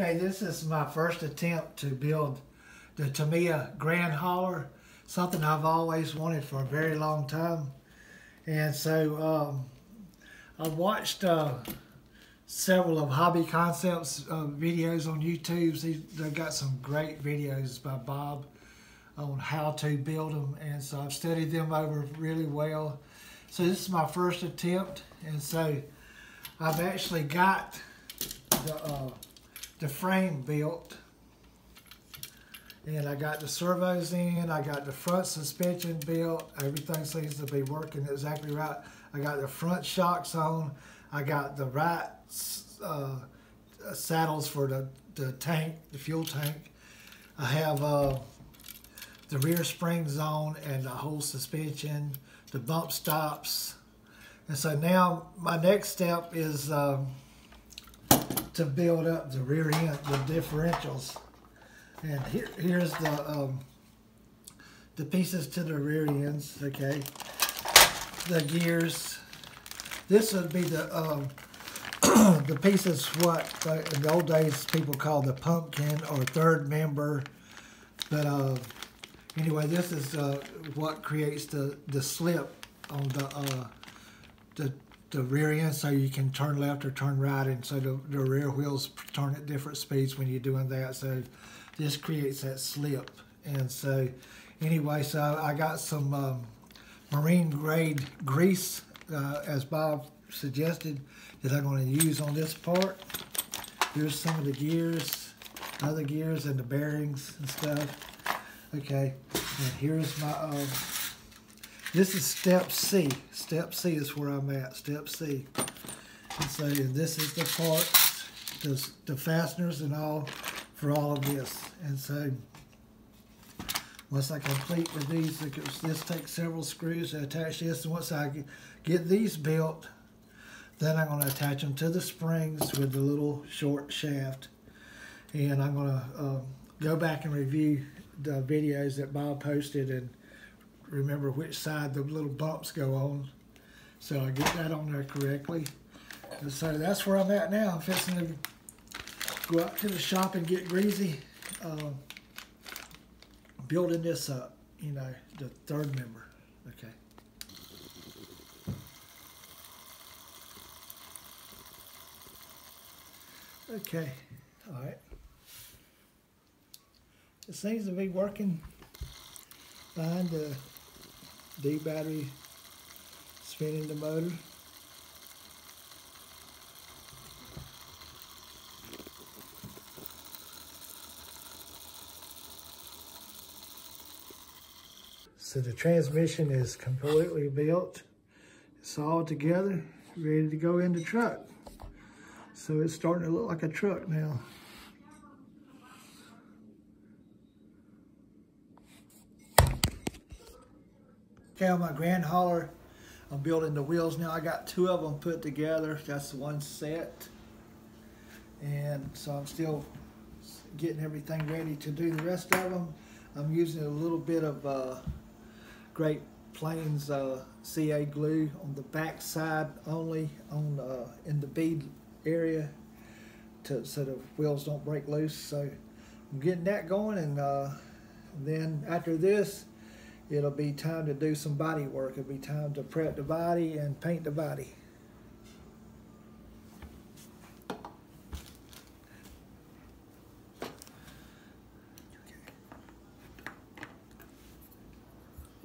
Okay, this is my first attempt to build the TAMIYA Grand Hauler, something I've always wanted for a very long time. And so I watched several of Hobby Concepts videos on YouTube. They've got some great videos by Bob on how to build them, and so I've studied them over really well. So this is my first attempt, and so I've actually got the frame built, and I got the servos in, I got the front suspension built, everything seems to be working exactly right. I got the front shocks on, I got the right saddles for the tank, the fuel tank. I have the rear springs on and the whole suspension, the bump stops. And so now my next step is to build up the rear end, the differentials. And here's the pieces to the rear ends, okay? The gears. This would be the the pieces what in the old days people call the pumpkin or third member. But anyway, this is what creates the slip on the rear end, so you can turn left or turn right, and so the rear wheels turn at different speeds when you're doing that. So this creates that slip. And so anyway, so I got some marine grade grease, as Bob suggested, that I'm going to use on this part. Here's some of the gears, other gears, and the bearings and stuff. Okay, and here's my, this is step C. Step C is where I'm at, step C. And so this is the parts, the fasteners and all for all of this. And so once I complete with these, this takes several screws to attach this. And once I get these built, then I'm going to attach them to the springs with the little short shaft. And I'm going to go back and review the videos that Bob posted and remember which side the little bumps go on, so I get that on there correctly. And so that's where I'm at now. I'm fixing to go out to the shop and get greasy, building this up, you know, the third member. Okay. Okay, all right. It seems to be working fine. The D battery spinning the motor. So the transmission is completely built. It's all together, ready to go in the truck. So it's starting to look like a truck now. Okay, on my Grand Hauler, I'm building the wheels now. I got two of them put together. That's one set. And so I'm still getting everything ready to do the rest of them. I'm using a little bit of Great Plains CA glue on the back side only, on in the bead area, so the wheels don't break loose. So I'm getting that going, and then after this, it'll be time to do some body work. It'll be time to prep the body and paint the body.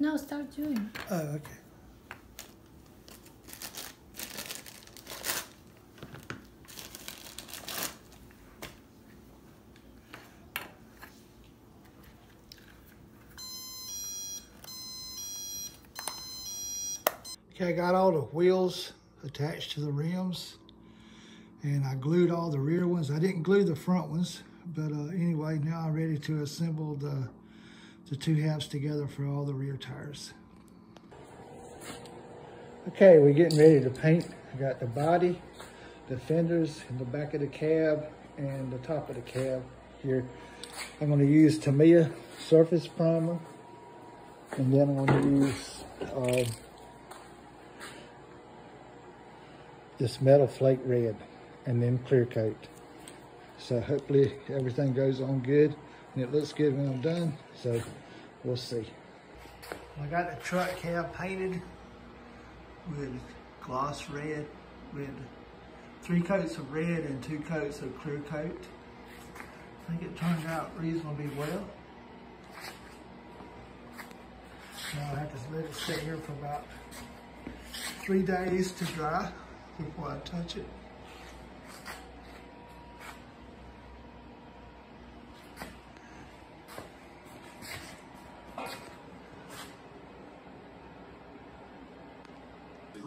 No, start doing. Oh, okay. Okay, I got all the wheels attached to the rims, and I glued all the rear ones. I didn't glue the front ones, but anyway, now I'm ready to assemble the two halves together for all the rear tires. Okay, we're getting ready to paint. I got the body, the fenders, and the back of the cab, and the top of the cab here. I'm going to use TAMIYA surface primer, and then I'm going to use this metal flake red, and then clear coat. So hopefully everything goes on good and it looks good when I'm done. So we'll see. I got the truck cab painted with gloss red, with 3 coats of red and 2 coats of clear coat. I think it turned out reasonably well. Now I have to let it sit here for about 3 days to dry before I touch it.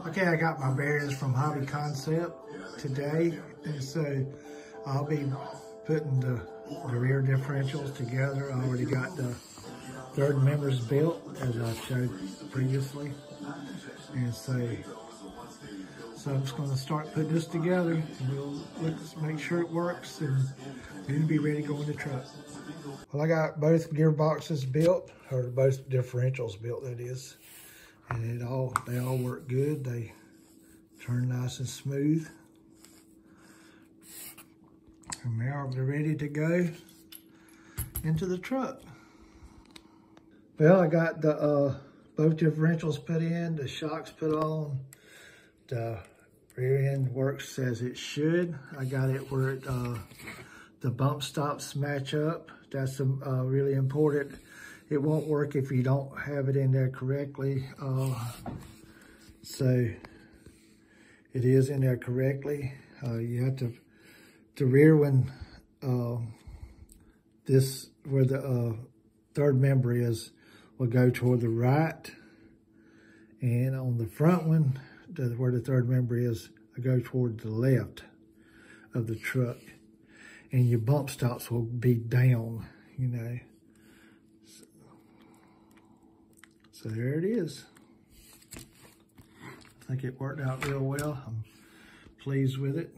Okay, I got my bearings from Hobby Concept today, and so I'll be putting the rear differentials together. I already got the third members built, as I showed previously, and so I'm just going to start putting this together, and let's make sure it works, and then be ready to go in the truck. Well, I got both gearboxes built, or both differentials built, that is. And they all work good. They turn nice and smooth. And now they're ready to go into the truck. Well, I got the both differentials put in, the shocks put on, the rear end works as it should. I got it where the bump stops match up. That's really important. It won't work if you don't have it in there correctly. So it is in there correctly. You have to, the rear one, this, where the third member is, will go toward the right. And on the front one, where the third member is, will go toward the left of the truck. And your bump stops will be down, you know. So there it is. I think it worked out real well. I'm pleased with it.